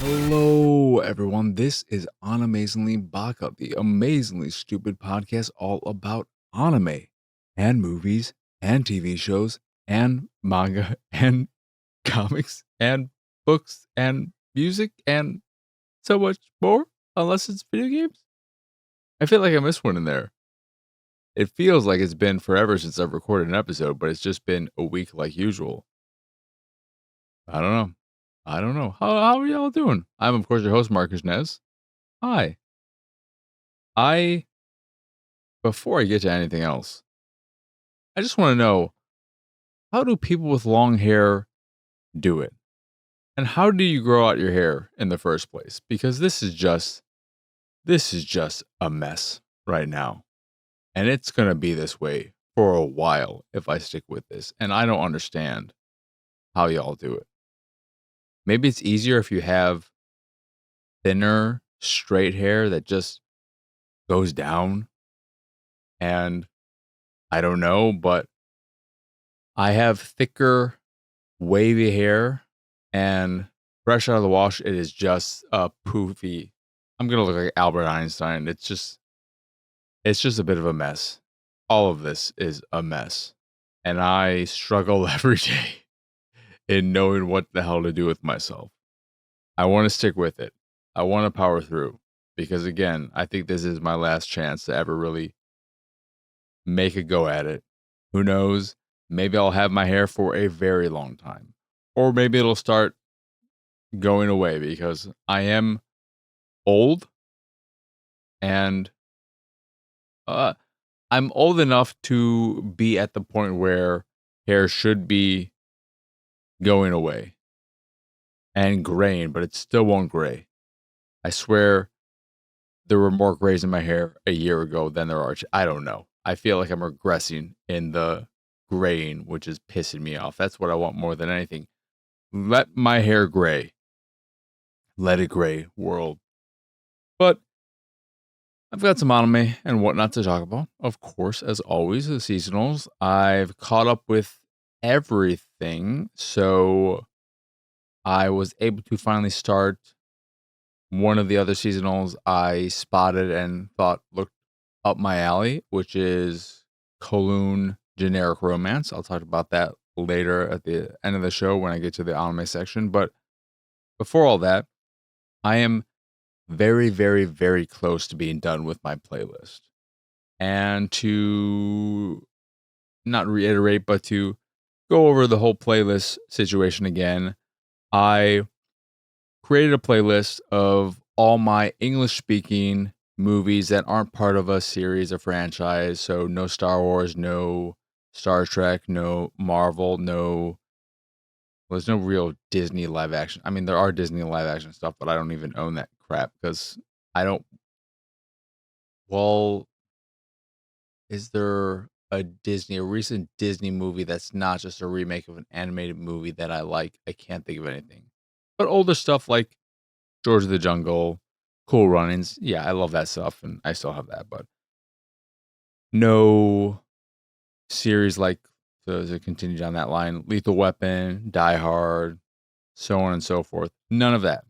Hello, everyone. This is Animezingly Baka, the amazingly stupid podcast all about anime and movies and TV shows and manga and comics and books and music and so much more, unless it's video games. I feel like I missed one in there. It feels like it's been forever since I've recorded an episode, but it's just been a week like usual. I don't know. I don't know. How are y'all doing? I'm, of course, your host, Marcus Nez. Hi. I Before I get to anything else, I just want to know, how do people with long hair do it? And how do you grow out your hair in the first place? Because this is just a mess right now. And it's going to be this way for a while if I stick with this. And I don't understand how y'all do it. Maybe it's easier if you have thinner, straight hair that just goes down. And I don't know, but I have thicker, wavy hair, and fresh out of the wash, it is just a poofy. I'm gonna look like Albert Einstein. It's just a bit of a mess. All of this is a mess, and I struggle every day in knowing what the hell to do with myself. I want to stick with it. I want to power through because, again, I think this is my last chance to ever really make a go at it. Who knows? Maybe I'll have my hair for a very long time, or maybe it'll start going away because I am old and uh, I'm old enough to be at the point where hair should be going away and graying, but it still won't gray. I swear there were more grays in my hair a year ago than there are. I don't know. I feel like I'm regressing in the graying, which is pissing me off. That's what I want more than anything. Let my hair gray. Let it gray, world. But I've got some anime and whatnot to talk about. Of course, as always, the seasonals. I've caught up with everything. So I was able to finally start one of the other seasonals I spotted and thought looked up my alley, which is Kowloon Generic Romance. I'll talk about that later at the end of the show when I get to the anime section. But before all that, I am very, very, very close to being done with my playlist. And to not reiterate, but to go over the whole playlist situation again, I created a playlist of all my English speaking movies that aren't part of a series or franchise. So no Star Wars, no Star Trek, no Marvel, there's no real Disney live action. I mean, there are Disney live action stuff, but I don't even own that crap because I don't. Well, is there a recent Disney movie that's not just a remake of an animated movie that I like? I can't think of anything. But older stuff like George of the Jungle, Cool Runnings, yeah, I love that stuff, and I still have that. But no series like to continue down that line, Lethal Weapon, Die Hard, so on and so forth. None of that,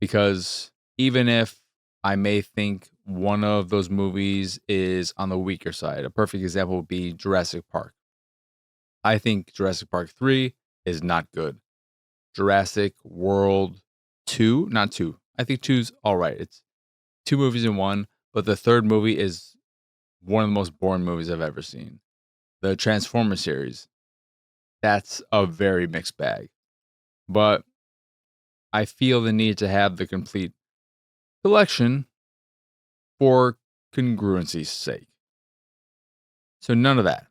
because even if I may think one of those movies is on the weaker side, a perfect example would be Jurassic Park. I think Jurassic Park 3 is not good. Jurassic World 2, not 2. I think two's all right. It's two movies in one, but the third movie is one of the most boring movies I've ever seen. The Transformers series, that's a very mixed bag. But I feel the need to have the complete collection for congruency's sake. So none of that.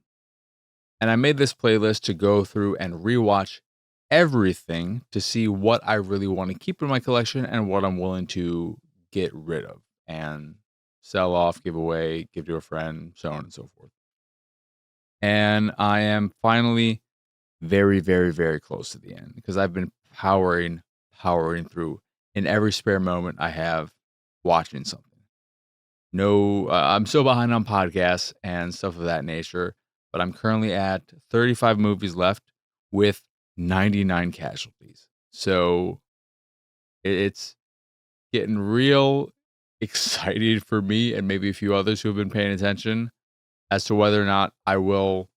And I made this playlist to go through and rewatch everything to see what I really want to keep in my collection and what I'm willing to get rid of and sell off, give away, give to a friend, so on and so forth. And I am finally very, very, very close to the end because I've been powering through in every spare moment I have watching something. No, I'm so behind on podcasts and stuff of that nature, but I'm currently at 35 movies left with 99 casualties. So It's getting real excited for me and maybe a few others who have been paying attention as to whether or not I will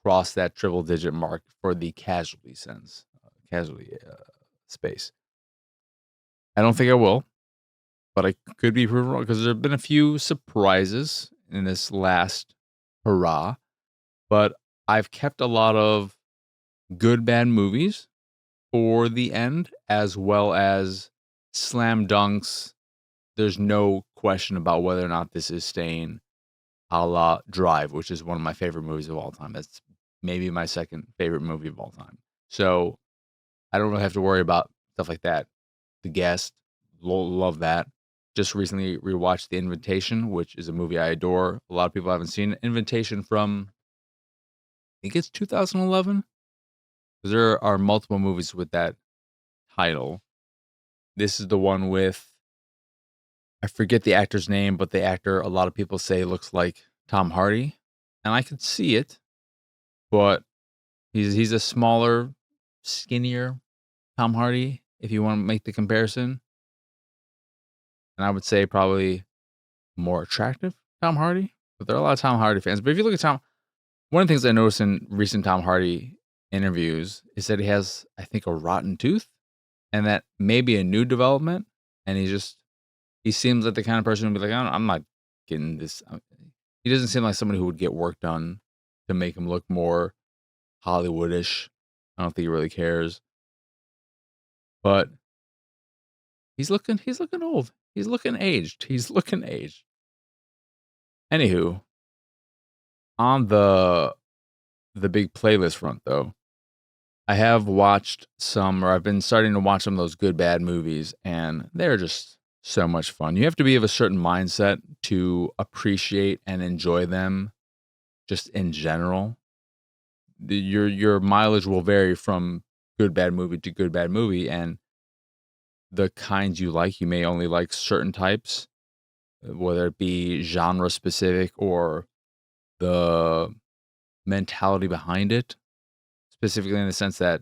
cross that triple digit mark for the casualty sense, casualty space. I don't think I will, but I could be proven wrong because there have been a few surprises in this last hurrah. But I've kept a lot of good bad movies for the end, as well as slam dunks. There's no question about whether or not this is staying, a la Drive, which is one of my favorite movies of all time. That's maybe my second favorite movie of all time. So I don't really have to worry about stuff like that. The Guest, love that. Just recently rewatched The Invitation, which is a movie I adore. A lot of people haven't seen it. Invitation from, I think it's 2011. Because there are multiple movies with that title. This is the one with, I forget the actor's name, but the actor a lot of people say looks like Tom Hardy. And I could see it, but he's a smaller, skinnier Tom Hardy, if you want to make the comparison. And I would say probably more attractive Tom Hardy. But there are a lot of Tom Hardy fans. But if you look at one of the things I noticed in recent Tom Hardy interviews is that he has, I think, a rotten tooth, and that may be a new development. And he seems like the kind of person who'd be like, I'm not getting this. He doesn't seem like somebody who would get work done to make him look more Hollywoodish. I don't think he really cares. But he's looking old. He's looking aged. Anywho, on the big playlist front though, I have watched some, or I've been starting to watch some of those good bad movies, and they're just so much fun. You have to be of a certain mindset to appreciate and enjoy them just in general. Your mileage will vary from good bad movie to good bad movie, and the kinds you like, you may only like certain types, whether it be genre specific or the mentality behind it, specifically in the sense that,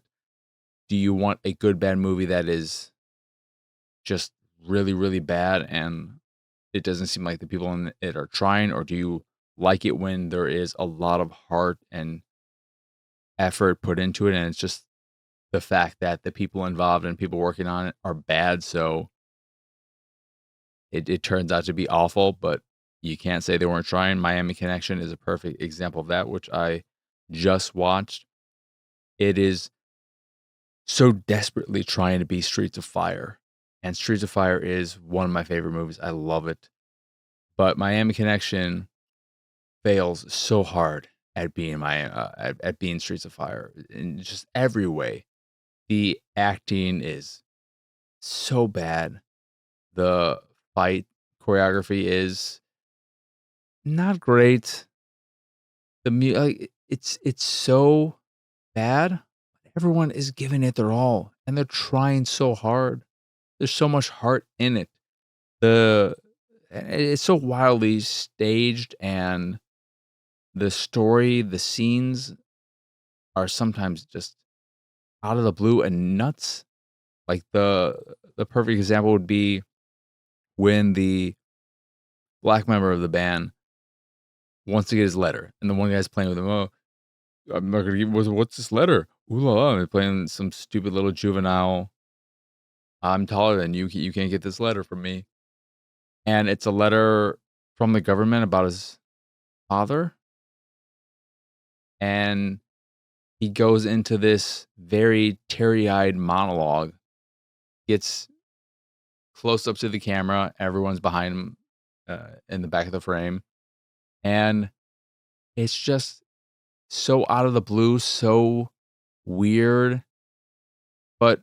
do you want a good bad movie that is just really, really bad and it doesn't seem like the people in it are trying, or do you like it when there is a lot of heart and effort put into it and it's just the fact that the people involved and people working on it are bad, so it turns out to be awful, but you can't say they weren't trying. Miami Connection is a perfect example of that, which I just watched. It is so desperately trying to be Streets of Fire. And Streets of Fire is one of my favorite movies. I love it. But Miami Connection fails so hard at being at being Streets of Fire in just every way. The acting is so bad. The fight choreography is not great. It's so bad. Everyone is giving it their all, and they're trying so hard. There's so much heart in it. It's so wildly staged, and the story, the scenes are sometimes just out of the blue and nuts. Like the perfect example would be when the black member of the band wants to get his letter, and the one guy's playing with him. Oh, I'm not gonna give. What's this letter? Ooh la la! And they're playing some stupid little juvenile. I'm taller than you. You can't get this letter from me. And it's a letter from the government about his father. And he goes into this very teary-eyed monologue, gets close up to the camera. Everyone's behind him in the back of the frame. And it's just so out of the blue, so weird. But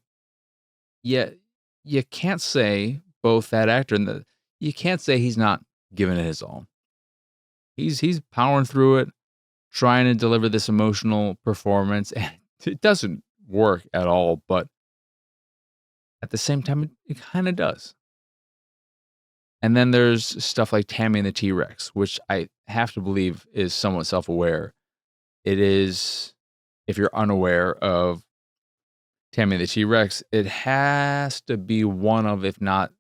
yet you can't say both that actor and you can't say he's not giving it his all. He's powering through it, trying to deliver this emotional performance, and it doesn't work at all, but at the same time it kind of does. And then there's stuff like Tammy and the T-Rex, which I have to believe is somewhat self-aware. It is, if you're unaware of Tammy the T-Rex, it has to be one of, if not,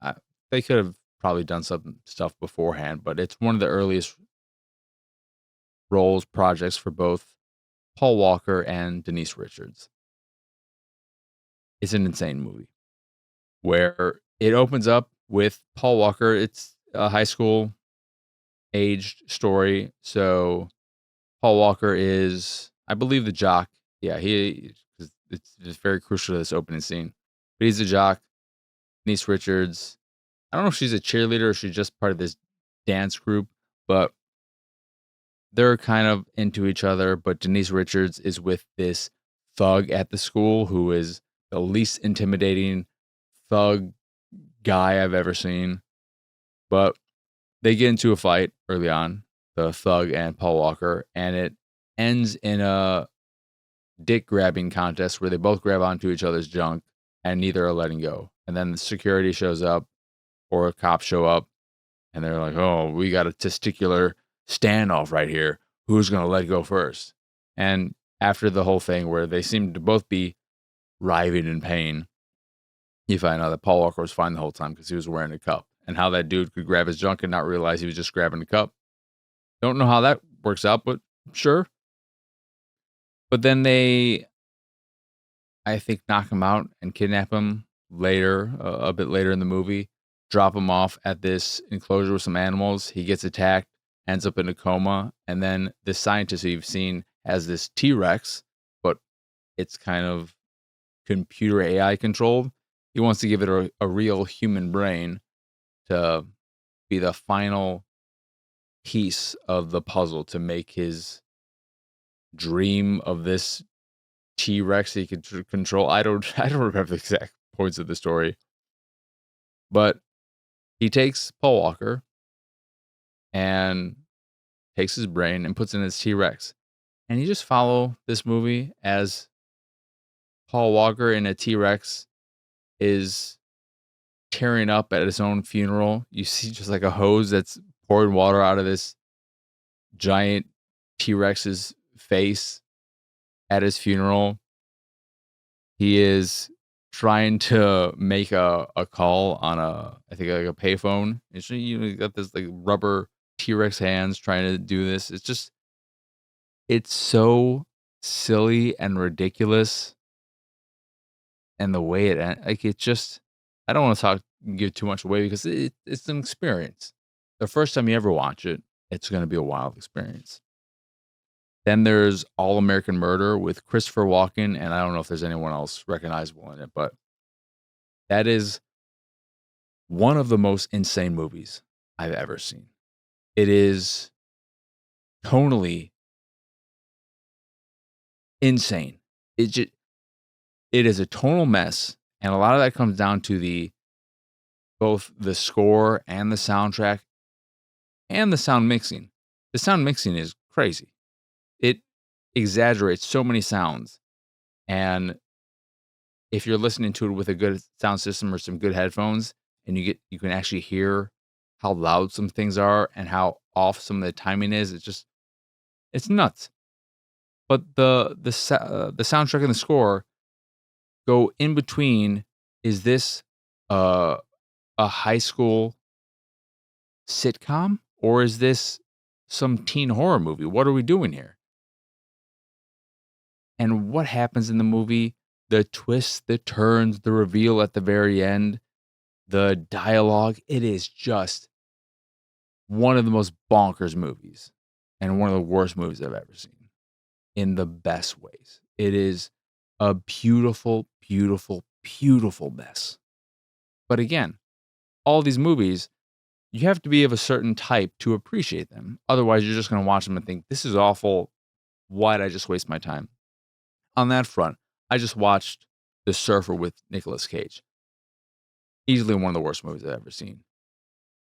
uh, they could have probably done some stuff beforehand, but it's one of the earliest roles projects for both Paul Walker and Denise Richards. It's an insane movie where it opens up with Paul Walker. It's a high school aged story. So Paul Walker is, I believe, the jock. Yeah, it's just very crucial to this opening scene. But he's the jock. Denise Richards, I don't know if she's a cheerleader or she's just part of this dance group, but they're kind of into each other. But Denise Richards is with this thug at the school who is the least intimidating thug guy I've ever seen. But they get into a fight early on, the thug and Paul Walker, and it ends in a dick grabbing contest where they both grab onto each other's junk and neither are letting go. And then the security shows up or a cop show up and they're like, oh, we got a testicular standoff right here. Who's going to let go first? And after the whole thing where they seem to both be writhing in pain, you find out that Paul Walker was fine the whole time because he was wearing a cup. And how that dude could grab his junk and not realize he was just grabbing a cup. Don't know how that works out, but sure. But then they, I think, knock him out and kidnap him later, a bit later in the movie, drop him off at this enclosure with some animals. He gets attacked, ends up in a coma. And then the scientist who you've seen has this T-Rex, but it's kind of computer AI controlled. He wants to give it a real human brain to be the final piece of the puzzle to make his dream of this T-Rex he could control. I don't remember the exact points of the story, but he takes Paul Walker and takes his brain and puts in his T-Rex, and you just follow this movie as Paul Walker in a T-Rex is tearing up at his own funeral. You see just like a hose that's pouring water out of this giant T-Rex's face at his funeral. He is trying to make a call on I think like a payphone. You got this like rubber T-Rex hands trying to do this. It's so silly and ridiculous. And the way it just, I don't want to give too much away because it's an experience. The first time you ever watch it, it's going to be a wild experience. Then there's All American Murder with Christopher Walken, and I don't know if there's anyone else recognizable in it, but that is one of the most insane movies I've ever seen. It is tonally insane. It is a tonal mess, and a lot of that comes down to both the score and the soundtrack and the sound mixing. The sound mixing is crazy. It exaggerates so many sounds. And if you're listening to it with a good sound system or some good headphones, and you can actually hear how loud some things are and how off some of the timing is, it's nuts. But the soundtrack and the score go in between. Is this a high school sitcom or is this some teen horror movie? What are we doing here? And what happens in the movie, the twists, the turns, the reveal at the very end, the dialogue, it is just one of the most bonkers movies and one of the worst movies I've ever seen in the best ways. It is a beautiful, beautiful, beautiful mess. But again, all these movies, you have to be of a certain type to appreciate them. Otherwise, you're just going to watch them and think, this is awful. Why'd I just waste my time? On that front, I just watched The Surfer with Nicolas Cage. Easily one of the worst movies I've ever seen.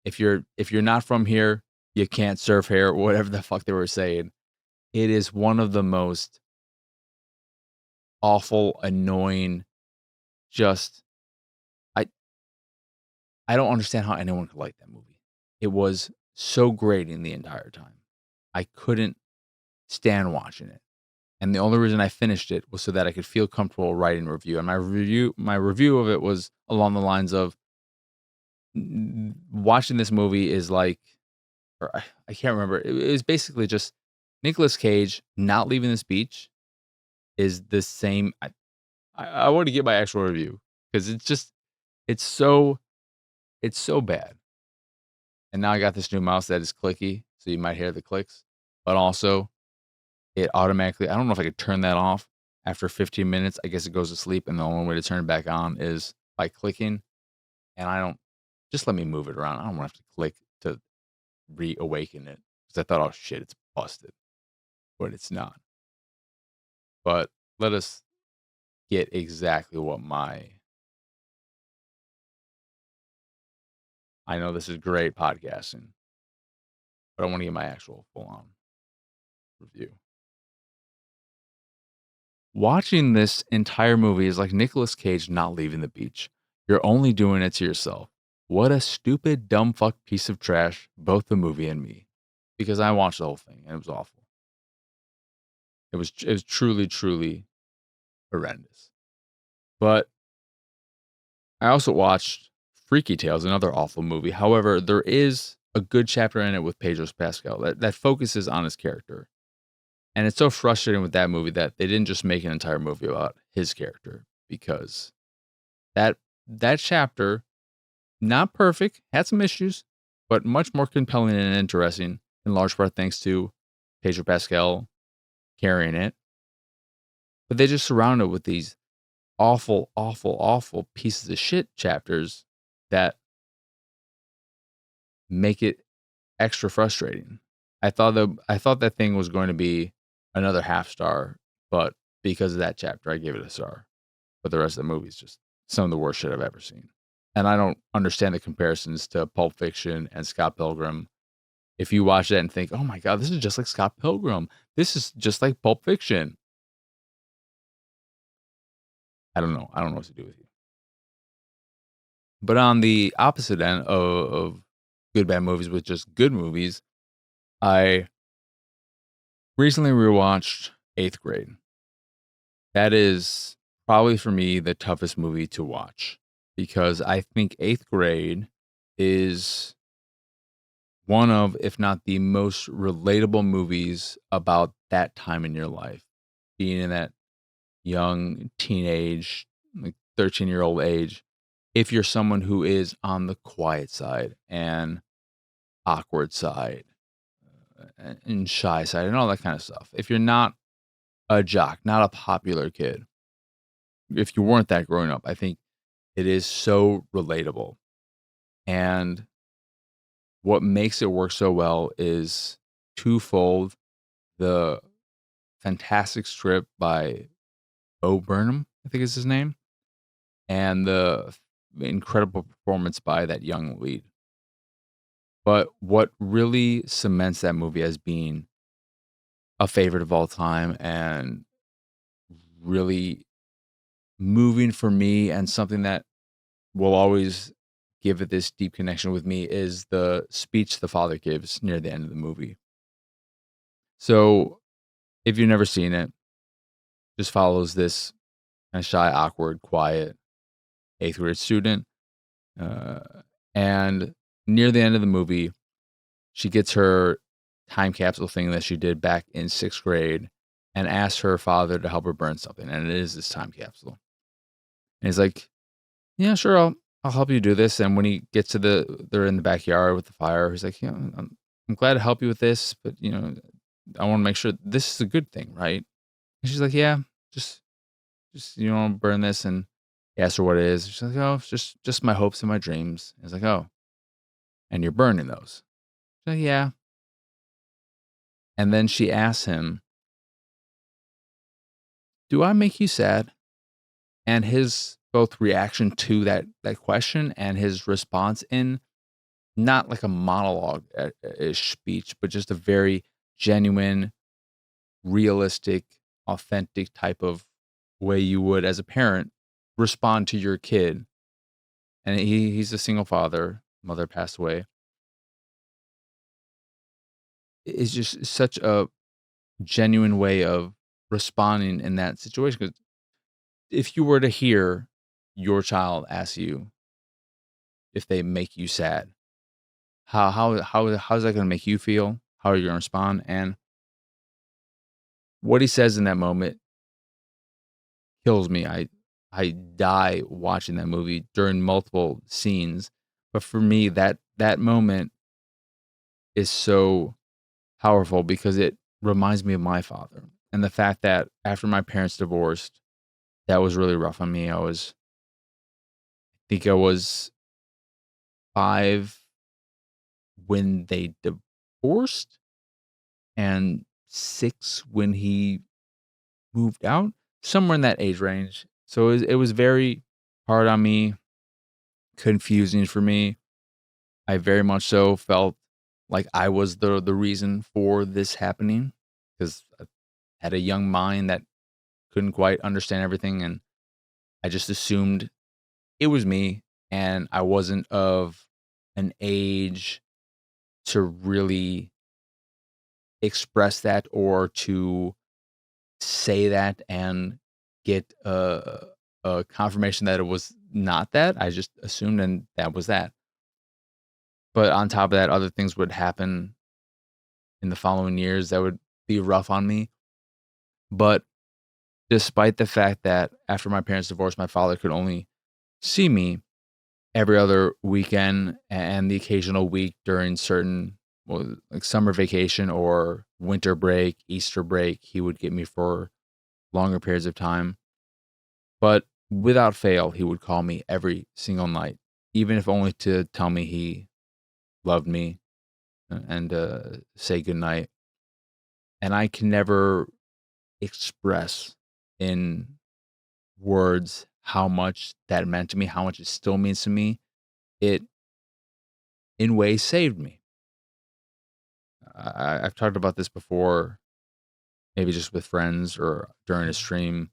If you're not from here, you can't surf here, whatever the fuck they were saying. It is one of the most awful, annoying, just I don't understand how anyone could like that movie. It was so grating the entire time. I couldn't stand watching it. And the only reason I finished it was so that I could feel comfortable writing a review. And my review of it was along the lines of watching this movie is like, or I can't remember. It was basically just Nicolas Cage not leaving this beach is the same. I want to get my actual review because it's so it's so bad. And now I got this new mouse that is clicky, so you might hear the clicks. But also, it automatically. I don't know if I could turn that off after 15 minutes. I guess it goes to sleep, and the only way to turn it back on is by clicking. And I don't just let me move it around. I don't want to have to click to reawaken it because I thought, oh shit, it's busted, but it's not. But let us get exactly what my. I know this is great podcasting, but I want to get my actual full on review. Watching this entire movie is like Nicolas Cage not leaving the beach. You're only doing it to yourself. What a stupid, dumb fuck piece of trash, both the movie and me. Because I watched the whole thing and it was awful. It was truly, truly horrendous. But I also watched Freaky Tales, another awful movie. However, there is a good chapter in it with Pedro Pascal that focuses on his character. And it's so frustrating with that movie that they didn't just make an entire movie about his character because that that chapter, not perfect, had some issues, but much more compelling and interesting, in large part thanks to Pedro Pascal carrying it. But they just surround it with these awful, awful, awful pieces of shit chapters that make it extra frustrating. I thought that thing was going to be another half star, but because of that chapter, I gave it a star. But the rest of the movie is just some of the worst shit I've ever seen. And I don't understand the comparisons to Pulp Fiction and Scott Pilgrim. If you watch that and think, oh my God, this is just like Scott Pilgrim. This is just like Pulp Fiction. I don't know. I don't know what to do with you. But on the opposite end of good bad movies with just good movies, I recently rewatched Eighth Grade. That is probably for me the toughest movie to watch because I think Eighth Grade is one of, if not the most relatable movies about that time in your life. Being in that young teenage, like 13-year-old age, if you're someone who is on the quiet side and awkward side and shy side and all that kind of stuff. If you're not a jock, not a popular kid, if you weren't that growing up, I think it is so relatable. And what makes it work so well is twofold: the fantastic script by Bo Burnham, I think is his name, and the incredible performance by that young lead. But what really cements that movie as being a favorite of all time and really moving for me and something that will always give it this deep connection with me is the speech the father gives near the end of the movie. So if you've never seen it, just follows this kind of shy, awkward, quiet eighth grade student. Uh, and near the end of the movie, she gets her time capsule thing that she did back in sixth grade and asks her father to help her burn something. And it is this time capsule. And he's like, yeah, sure, I'll help you do this. And when he gets to they're in the backyard with the fire, he's like, yeah, I'm glad to help you with this, but I want to make sure this is a good thing, right? And she's like, yeah, just burn this. And he asks her what it is. She's like, oh, it's just my hopes and my dreams. And he's like, oh, and you're burning those. She's like, yeah. And then she asks him, do I make you sad? And his both reaction to that question and his response in not like a monologue ish speech, but just a very genuine, realistic, authentic type of way you would as a parent respond to your kid. And he's a single father, mother passed away. It's just such a genuine way of responding in that situation. Because if you were to hear your child ask you if they make you sad, how's that gonna make you feel? How are you gonna respond? And what he says in that moment kills me. I die watching that movie during multiple scenes. But for me, that moment is so powerful because it reminds me of my father. And the fact that after my parents divorced, that was really rough on me. I think I was 5 when they divorced and 6 when he moved out, somewhere in that age range. So it was very hard on me, confusing for me. I very much so felt like I was the reason for this happening because I had a young mind that couldn't quite understand everything, and I just assumed it was me, and I wasn't of an age to really express that or to say that and get a confirmation that it was not that. I just assumed, and that was that. But on top of that, other things would happen in the following years that would be rough on me. But despite the fact that after my parents divorced, my father could only see me every other weekend and the occasional week during certain, well, like summer vacation or winter break, Easter break, he would get me for longer periods of time. But without fail, he would call me every single night, even if only to tell me he loved me and say goodnight. And I can never express in words how much that meant to me, how much it still means to me. It, in ways, saved me. I've talked about this before, maybe just with friends or during a stream,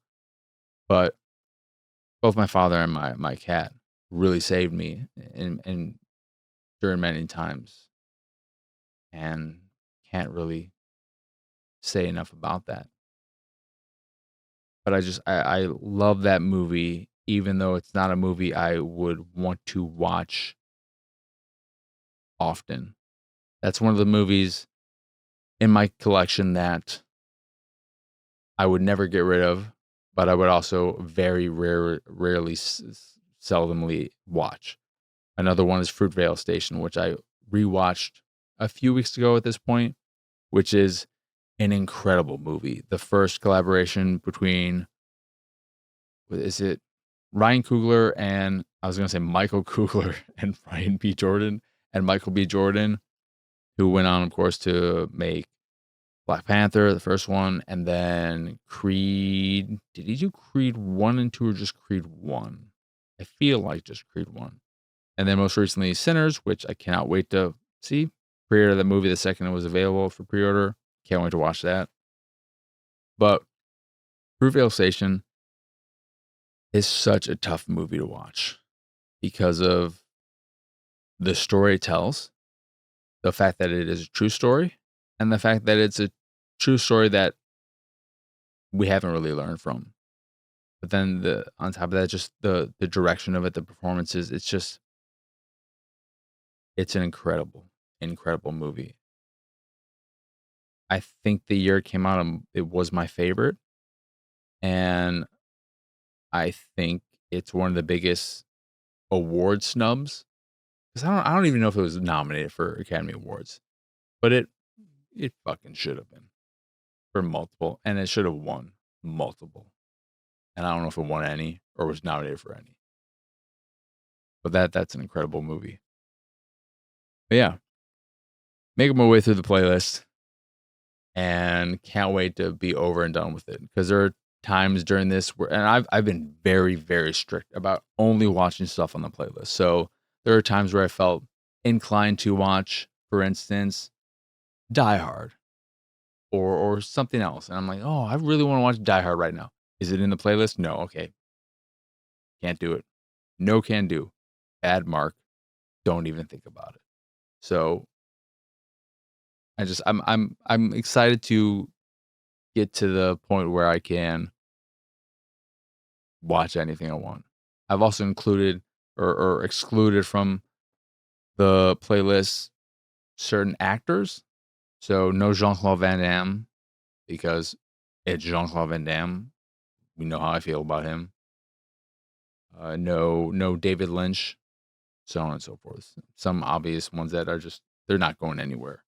but both my father and my cat really saved me in during many times, and can't really say enough about that. But I love that movie, even though it's not a movie I would want to watch often. That's one of the movies in my collection that I would never get rid of, but I would also very rarely, seldomly watch. Another one is Fruitvale Station, which I rewatched a few weeks ago at this point, which is an incredible movie. The first collaboration between, what is it, Ryan Coogler and, I was going to say Michael Coogler and Ryan B. Jordan and Michael B. Jordan, who went on, of course, to make Black Panther, the first one, and then Creed. Did he do Creed 1 and 2 or just Creed 1? I feel like just Creed 1. And then most recently Sinners, which I cannot wait to see. Pre-order the movie the second it was available for pre-order. Can't wait to watch that. But Fruitvale Station is such a tough movie to watch because of the story it tells, the fact that it is a true story, and the fact that it's a true story that we haven't really learned from. But then on top of that, just the direction of it, the performances, it's an incredible movie. I think the year it came out, it was my favorite, and I think it's one of the biggest award snubs because I don't even know if it was nominated for Academy Awards, but it fucking should have been for multiple, and it should have won multiple. And I don't know if it won any or was nominated for any, but that's an incredible movie. But yeah, making my way through the playlist and can't wait to be over and done with it because there are times during this where, and I've been very strict about only watching stuff on the playlist. So there are times where I felt inclined to watch, for instance, Die Hard or something else, and I'm like, oh, I really want to watch Die Hard right now. Is it in the playlist? No. Okay, can't do it. No can do. Bad mark. Don't even think about it. So I'm excited to get to the point where I can watch anything I want. I've also included or excluded from the playlist certain actors. So no Jean-Claude Van Damme because it's Jean-Claude Van Damme. We know how I feel about him. No David Lynch, so on and so forth. Some obvious ones that are just they're not going anywhere.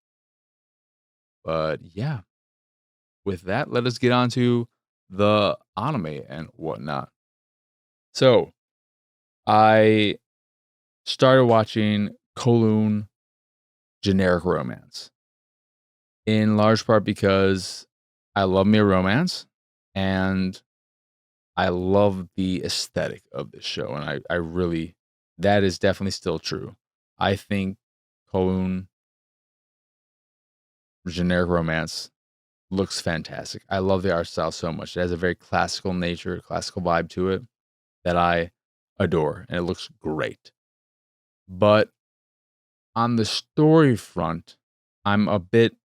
But yeah, with that, let us get on to the anime and whatnot. So I started watching Kowloon Generic Romance in large part because I love me a romance and I love the aesthetic of this show. And I really, that is definitely still true. I think Kowloon Generic Romance looks fantastic. I love the art style so much. It has a very classical nature, classical vibe to it that I adore, and it looks great. But on the story front, I'm a bit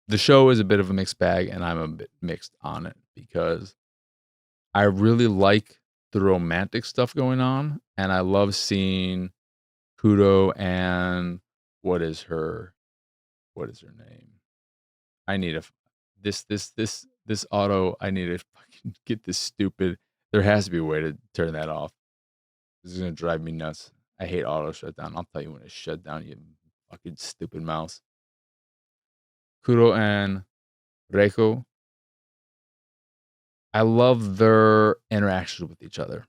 the show is a bit of a mixed bag, and I'm a bit mixed on it because I really like the romantic stuff going on, and I love seeing Kudo and what is her what is her name? I need a this auto. I need to fucking get this stupid. There has to be a way to turn that off. This is gonna drive me nuts. I hate auto shutdown. I'll tell you when it's shut down. You fucking stupid mouse. Kuro and Reiko. I love their interactions with each other.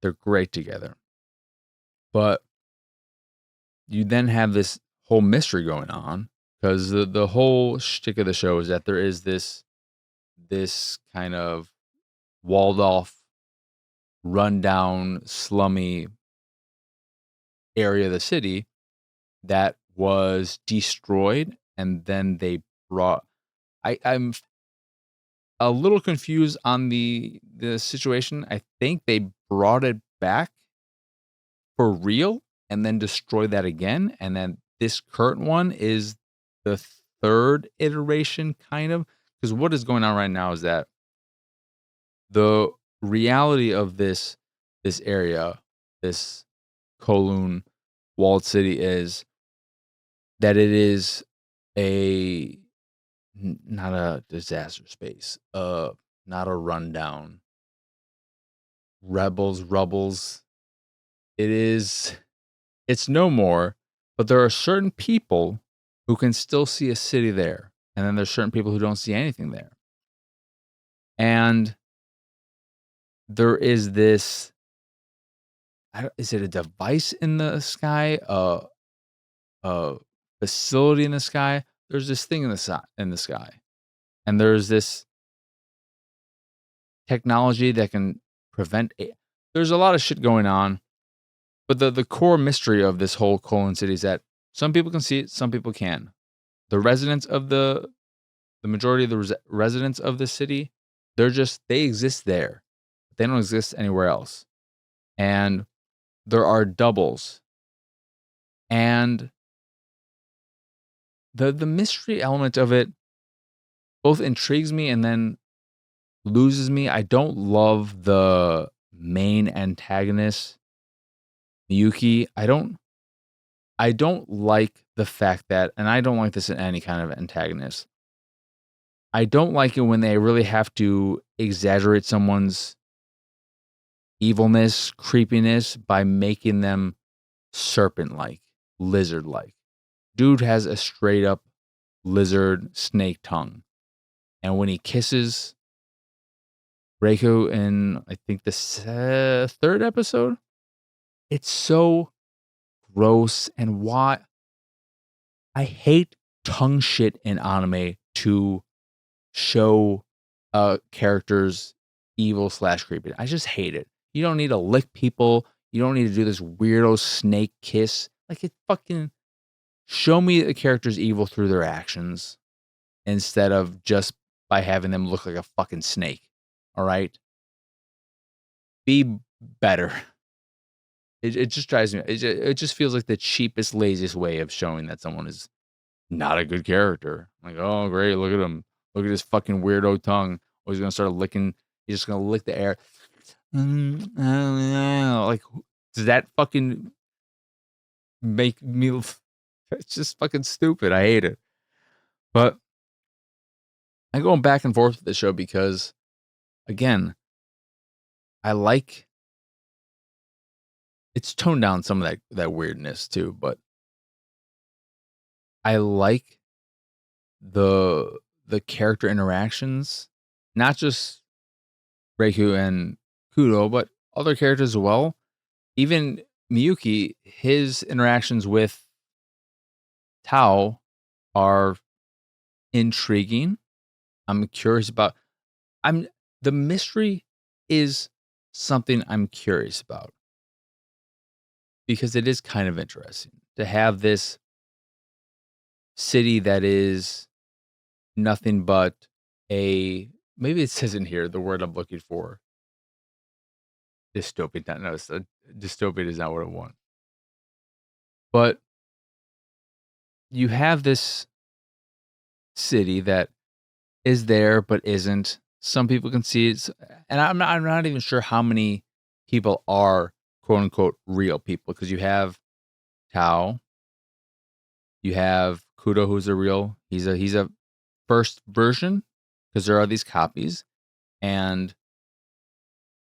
They're great together. But you then have this whole mystery going on because the whole shtick of the show is that there is this kind of walled off, rundown, slummy area of the city that was destroyed, and then they brought. I'm a little confused on the situation. I think they brought it back for real and then destroy that again. And then this current one is the third iteration, kind of. Because what is going on right now is that the reality of this area, this Kowloon walled city, is that it is a not a disaster space, not a rundown rebels rubbles. It is It's no more, but there are certain people who can still see a city there, and then there's certain people who don't see anything there. And there is this is it a device in the sky, a facility in the sky? There's this thing in the sky, and there's this technology that can prevent there's a lot of shit going on, but the core mystery of this whole Colon city is that some people can see it, some people can. The residents of the majority of the residents of the city, they exist there. They don't exist anywhere else. And there are doubles. And the mystery element of it both intrigues me and then loses me. I don't love the main antagonist, Miyuki. I don't like the fact that, and I don't like this in any kind of antagonist. I don't like it when they really have to exaggerate someone's evilness, creepiness by making them serpent-like, lizard-like. Dude has a straight up lizard snake tongue. And when he kisses Reiko in, I think, the third episode, it's so gross. And why? I hate tongue shit in anime to show characters evil / creepy. I just hate it. You don't need to lick people. You don't need to do this weirdo snake kiss. Like, it fucking show me the character's evil through their actions instead of just by having them look like a fucking snake. All right? Be better. It just drives me. It just feels like the cheapest, laziest way of showing that someone is not a good character. Like, oh, great, look at him. Look at this fucking weirdo tongue. Oh, he's gonna start licking. He's just gonna lick the air. Like, does that fucking make me? It's just fucking stupid. I hate it. But I'm going back and forth with the show because, again, I like it's toned down some of that weirdness too. But I like the character interactions, not just Reiku and Kudo, but other characters as well. Even Miyuki, his interactions with Tao are intriguing. I'm curious about I'm the mystery is something I'm curious about because it is kind of interesting to have this city that is nothing but a maybe it says in here the word I'm looking for. Dystopian. No, it's dystopian is not what I want. But you have this city that is there but isn't. Some people can see it, and I'm not even sure how many people are quote unquote real people because you have Tao, you have Kudo, who's a real. He's a first version because there are these copies, and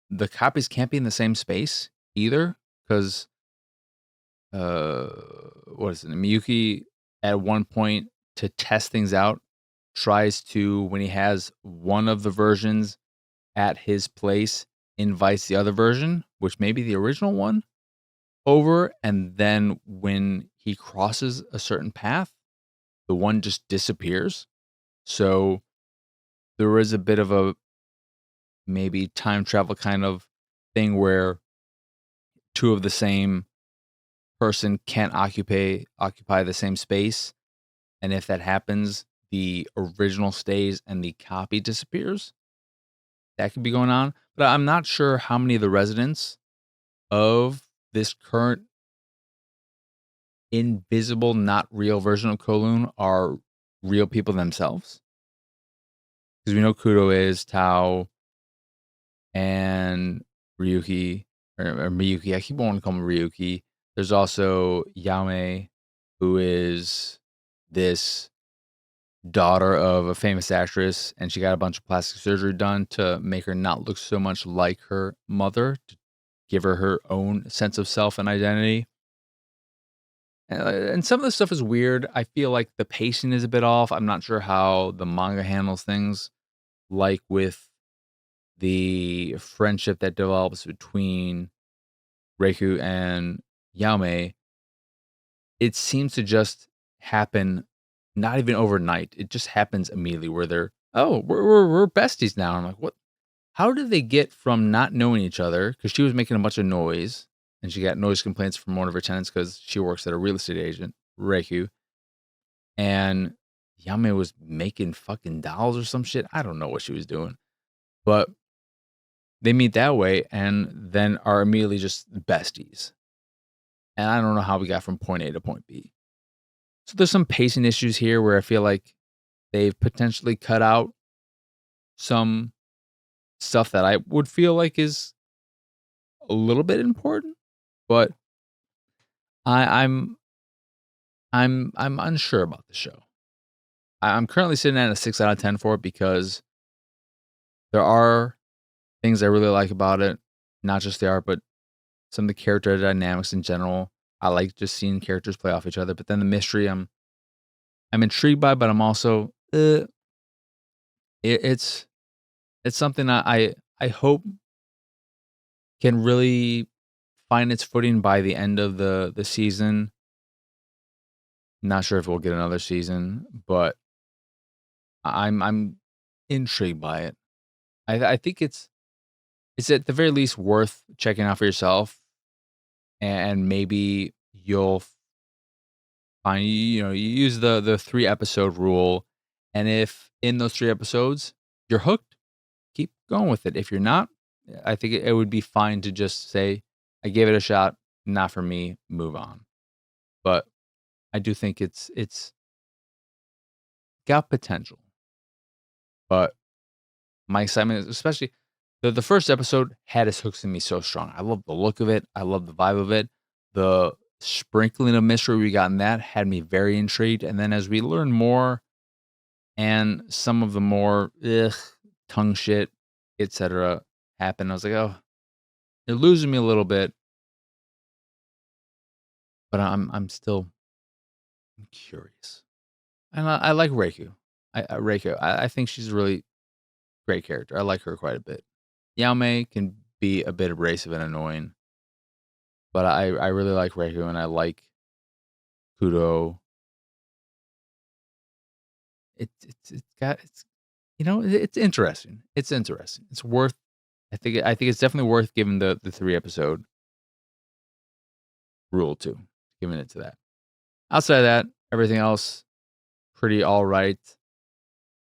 the copies can't be in the same space either because uh, what is it? Miyuki at one point to test things out tries to when he has one of the versions at his place invites the other version, which may be the original one, over, and then when he crosses a certain path, the one just disappears. So there is a bit of a maybe time travel kind of thing where two of the same person can't occupy the same space. And if that happens, the original stays and the copy disappears. That could be going on. But I'm not sure how many of the residents of this current invisible, not real version of Kowloon are real people themselves. Because we know Kudo is, Tao, and Ryuki, or Miyuki. I keep wanting to call him Ryuki. There's also Yame, who is this daughter of a famous actress, and she got a bunch of plastic surgery done to make her not look so much like her mother, to give her her own sense of self and identity. And some of the stuff is weird. I feel like the pacing is a bit off. I'm not sure how the manga handles things, like with the friendship that develops between Reiku and Yame. It seems to just happen not even overnight. It just happens immediately where they're, "Oh, we're besties now." I'm like, "What? How did they get from not knowing each other?" Because she was making a bunch of noise, and she got noise complaints from one of her tenants because she works at a real estate agent, Reiku, and Yame was making fucking dolls or some shit. I don't know what she was doing, but they meet that way and then are immediately just besties. And I don't know how we got from point A to point B. So there's some pacing issues here where I feel like they've potentially cut out some stuff that I would feel like is a little bit important, but I, I'm I'm unsure about the show. I'm currently sitting at a 6 out of 10 for it because there are things I really like about it, not just the art, but some of the character dynamics in general. I like just seeing characters play off each other, but then the mystery I'm intrigued by, but I'm also it's something I hope can really find its footing by the end of the season. Not sure if we'll get another season, but I'm intrigued by it. I think it's at the very least worth checking out for yourself, and maybe you'll find you use the 3 episode rule, and if in those 3 episodes you're hooked, keep going with it. If you're not, I think it would be fine to just say, I gave it a shot, not for me, move on. But I do think it's got potential. But my excitement is especially the first episode had its hooks in me so strong. I love the look of it. I love the vibe of it. The sprinkling of mystery we got in that had me very intrigued. And then as we learn more and some of the more tongue shit, etc. happened, I was like, oh, they're losing me a little bit, but I'm still curious. And I like Reiko. I think she's a really great character. I like her quite a bit. Yao Mei can be a bit abrasive and annoying, but I really like Reiko and I like Kudo. It's it's interesting. It's interesting. It's worth. I think it's definitely worth giving the 3 episode rule to, giving it to that. Outside of that, everything else pretty all right.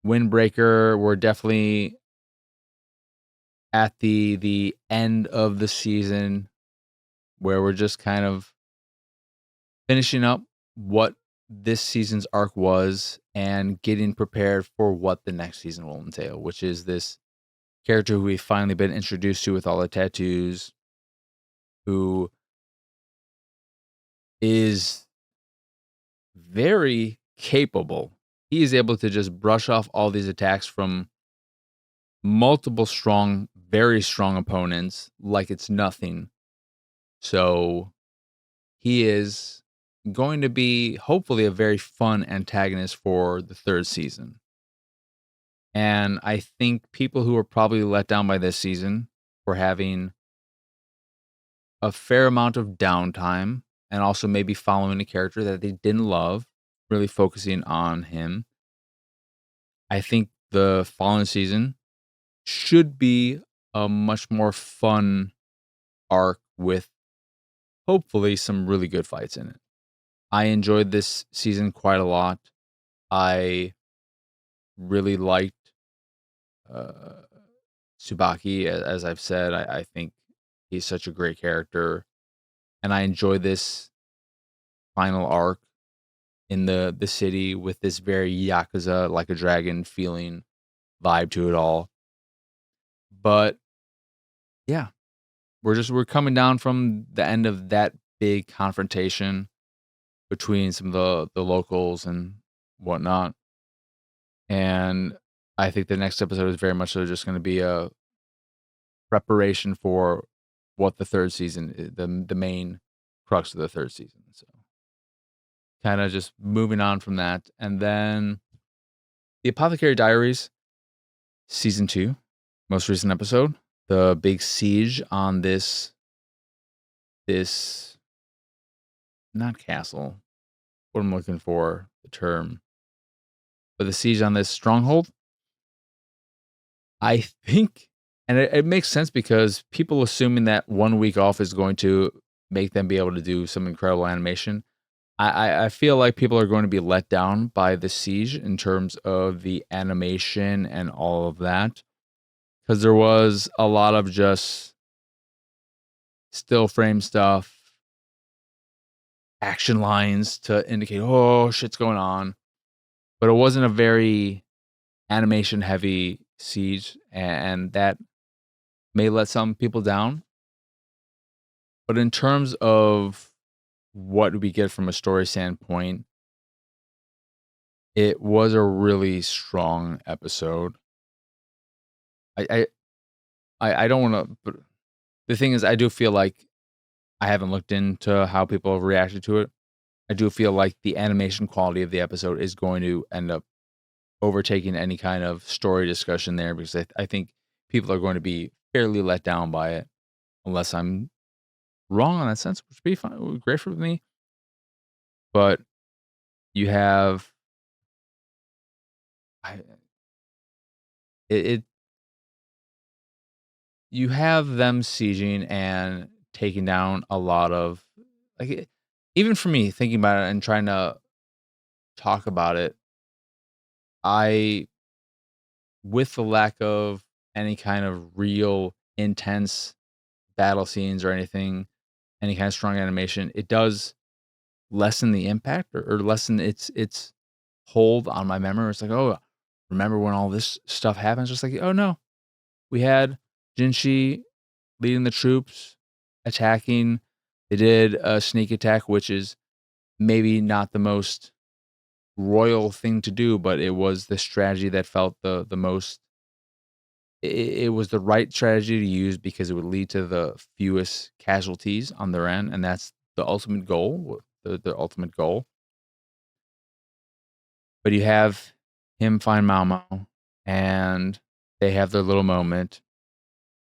Windbreaker, we're definitely at the end of the season where we're just kind of finishing up what this season's arc was and getting prepared for what the next season will entail, which is this character who we've finally been introduced to with all the tattoos, who is very capable. He is able to just brush off all these attacks from multiple strong, very strong opponents like it's nothing. So he is going to be hopefully a very fun antagonist for the 3rd season. And I think people who are probably let down by this season for having a fair amount of downtime and also maybe following a character that they didn't love, really focusing on him. I think the following season should be a much more fun arc with hopefully some really good fights in it. I enjoyed this season quite a lot. I really liked uh, Tsubaki, as I've said. I think he's such a great character, and I enjoyed this final arc in the city with this very Yakuza, like a dragon feeling vibe to it all. But yeah, we're coming down from the end of that big confrontation between some of the locals and whatnot. And I think the next episode is very much so just going to be a preparation for what the 3rd season, the main crux of the 3rd season. So kind of just moving on from that. And then the Apothecary Diaries, season 2, most recent episode, the big siege on this not castle, what I'm looking for, the term, but the siege on this stronghold. I think, and it makes sense because people assuming that 1 week off is going to make them be able to do some incredible animation. I feel like people are going to be let down by the siege in terms of the animation and all of that, because there was a lot of just still frame stuff, action lines to indicate, oh, shit's going on. But it wasn't a very animation heavy siege, and that may let some people down. But in terms of what we get from a story standpoint, it was a really strong episode. I I don't want to, but the thing is, I do feel like I haven't looked into how people have reacted to it. I do feel like the animation quality of the episode is going to end up overtaking any kind of story discussion there because I think people are going to be fairly let down by it, unless I'm wrong on that sense, which would be fine, great for me. But you have I, it you have them sieging and taking down a lot of even for me thinking about it and trying to talk about it, I with the lack of any kind of real intense battle scenes or anything, any kind of strong animation, it does lessen the impact or lessen its hold on my memory. It's like, oh, remember when all this stuff happens? Just like, oh no, we had Jinshi leading the troops, attacking. They did a sneak attack, which is maybe not the most royal thing to do, but it was the strategy that felt the most. It was the right strategy to use because it would lead to the fewest casualties on their end, and that's the ultimate goal. The ultimate goal. But you have him find Mao, and they have their little moment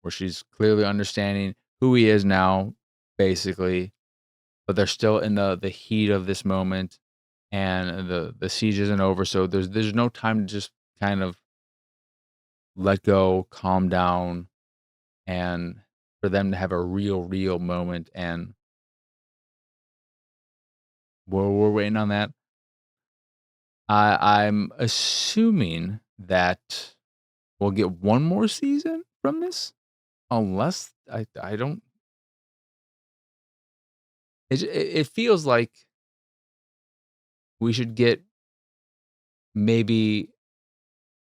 where she's clearly understanding who he is now, basically, but they're still in the heat of this moment, and the siege isn't over, so there's no time to just kind of let go, calm down, and for them to have a real moment, and we're waiting on that. I'm assuming that we'll get one more season from this, unless I don't. It feels like we should get maybe,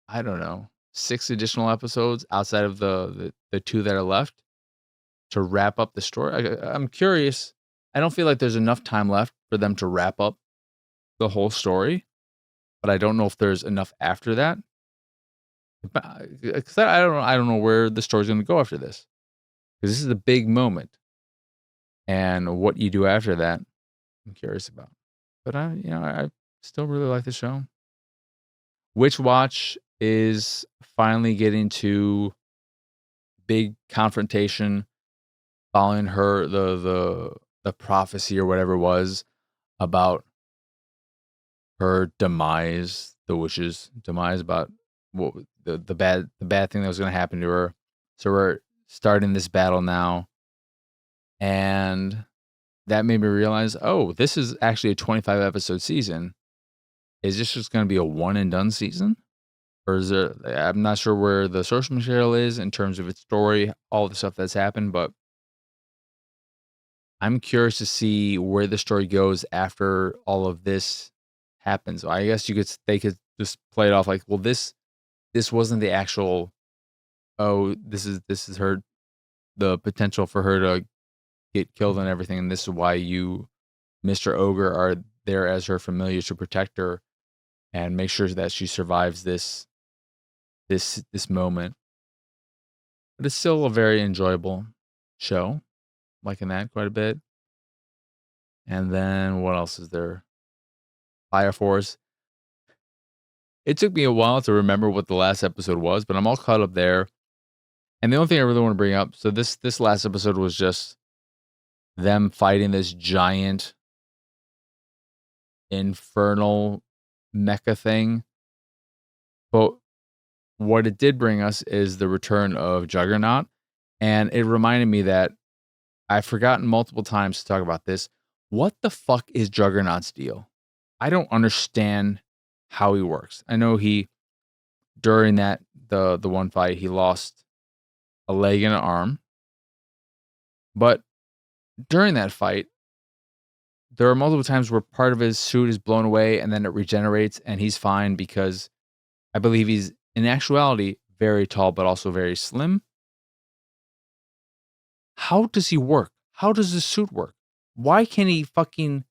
I don't know, 6 additional episodes outside of the 2 that are left to wrap up the story. I'm curious. I don't feel like there's enough time left for them to wrap up the whole story, but I don't know if there's enough after that. Because I don't know where the story's gonna go after this. Because this is a big moment, and what you do after that, I'm curious about. But I still really like the show. Witch Watch is finally getting to big confrontation following her the prophecy or whatever it was about her demise, the witch's demise, about what the bad thing that was going to happen to her. So we're starting this battle now, and that made me realize, oh, this is actually a 25 episode season. Is this just going to be a one and done season? Or is there, I'm not sure where the source material is in terms of its story, all the stuff that's happened, but I'm curious to see where the story goes after all of this happens. I guess they could just play it off like, well, this wasn't the actual, oh, this is her, the potential for her to get killed and everything, and this is why you, Mr. Ogre, are there as her familiar to protect her and make sure that she survives this moment. But it's still a very enjoyable show. Liking that quite a bit. And then what else is there? Fire Force. It took me a while to remember what the last episode was, but I'm all caught up there. And the only thing I really want to bring up, so this last episode was just them fighting this giant infernal mecha thing. But what it did bring us is the return of Juggernaut. And it reminded me that I've forgotten multiple times to talk about this. What the fuck is Juggernaut's deal? I don't understand how he works. I know during the one fight, he lost a leg and an arm. But during that fight, there are multiple times where part of his suit is blown away and then it regenerates and he's fine because I believe he's, in actuality, very tall but also very slim. How does he work? How does the suit work? Why can't he fucking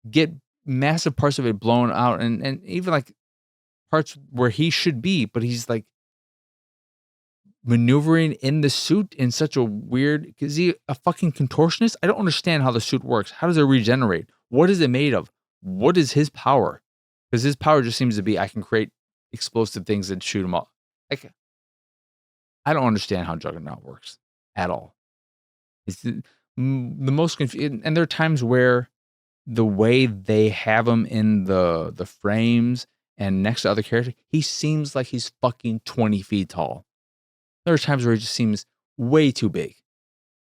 get massive parts of it blown out and even like parts where he should be, but he's like maneuvering in the suit in such a weird, is he a fucking contortionist? I don't understand how the suit works. How does it regenerate? What is it made of? What is his power? Because his power just seems to be, I can create explosive things and shoot them up. Like, I don't understand how Juggernaut works at all. It's the most confusing. And there are times where the way they have him in the frames and next to other characters, he seems like he's fucking 20 feet tall. There are times where he just seems way too big.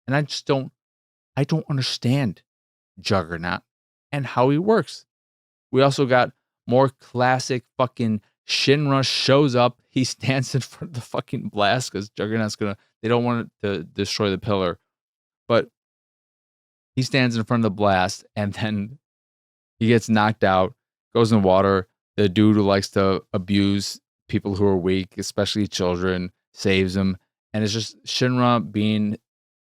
And I don't understand Juggernaut and how he works. We also got more classic fucking Shinra shows up. He stands in front of the fucking blast because Juggernaut's they don't want it to destroy the pillar. But he stands in front of the blast and then he gets knocked out, goes in the water. The dude who likes to abuse people who are weak, especially children, saves them. And it's just Shinra being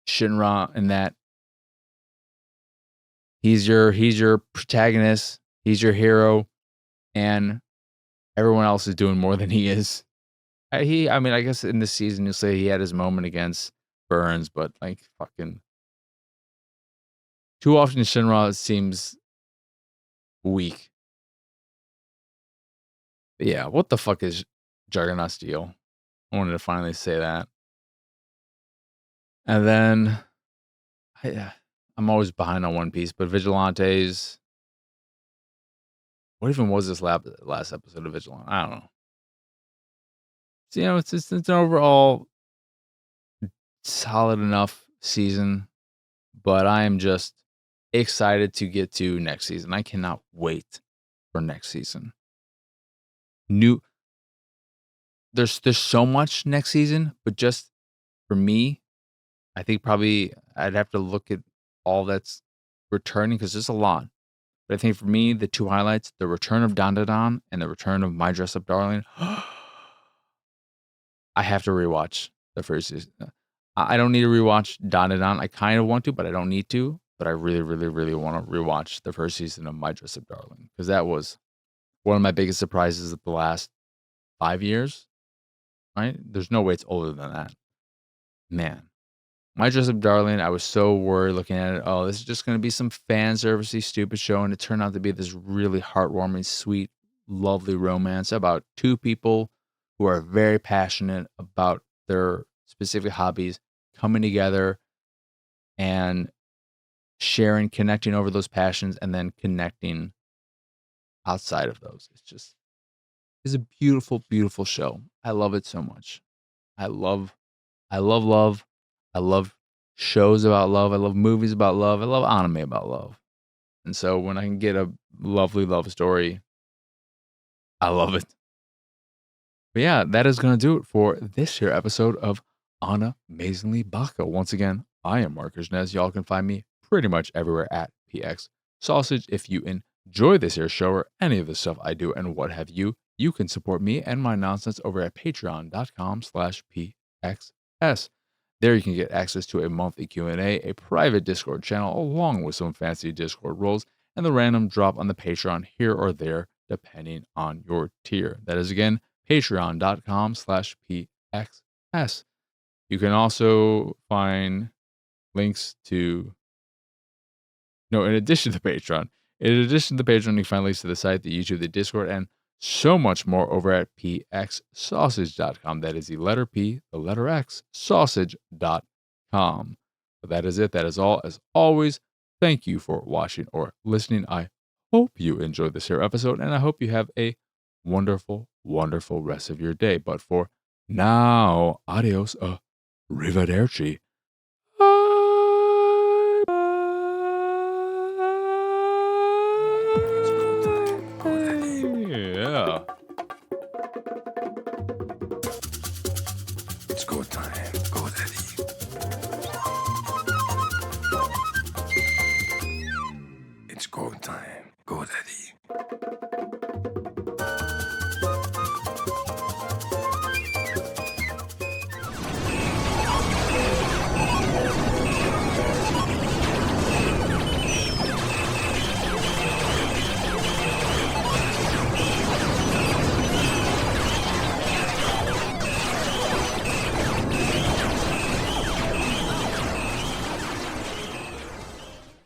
Shinra in that he's your protagonist, he's your hero, and everyone else is doing more than he is. I mean, I guess in this season you'll say he had his moment against Burns, but like fucking too often Shinra seems weak. But yeah, what the fuck is Juggernaut's deal? I wanted to finally say that. And then I'm always behind on One Piece, but Vigilantes. What even was this last episode of Vigilante? I don't know. So, it's an overall solid enough season, but I am just excited to get to next season. I cannot wait for next season. There's so much next season, but just for me, I think probably I'd have to look at all that's returning because there's a lot. But I think for me, the two highlights, the return of Don and the return of My Dress Up Darling. I have to rewatch the first season. I don't need to rewatch Don. I kind of want to, but I don't need to. But I really, really, really want to rewatch the first season of My Dress Up Darling because that was one of my biggest surprises of the last 5 years. Right? There's no way it's older than that. Man, My Dress Up Darling, I was so worried looking at it. Oh, this is just going to be some fan servicey, stupid show. And it turned out to be this really heartwarming, sweet, lovely romance about two people who are very passionate about their specific hobbies coming together and sharing, connecting over those passions, and then connecting outside of those. It's a beautiful, beautiful show. I love it so much. I love love. I love shows about love. I love movies about love. I love anime about love. And so when I can get a lovely love story, I love it. But yeah, that is going to do it for this here episode of Animezingly Baka. Once again, I am Marcus Nez. Y'all can find me pretty much everywhere at PX Sausage. If you enjoy this here show or any of the stuff I do and what have you, you can support me and my nonsense over at patreon.com/PXS. There you can get access to a monthly Q&A, a private Discord channel, along with some fancy Discord roles, and the random drop on the Patreon here or there, depending on your tier. That is, again, patreon.com/PXS. You can also find links to, no, in addition to Patreon, you can find links to the site, the YouTube, the Discord, and so much more over at pxsausage.com. That is the letter P, the letter X, sausage.com. But that is it. That is all. As always, thank you for watching or listening. I hope you enjoyed this here episode, and I hope you have a wonderful, wonderful rest of your day. But for now, adios, arrivederci.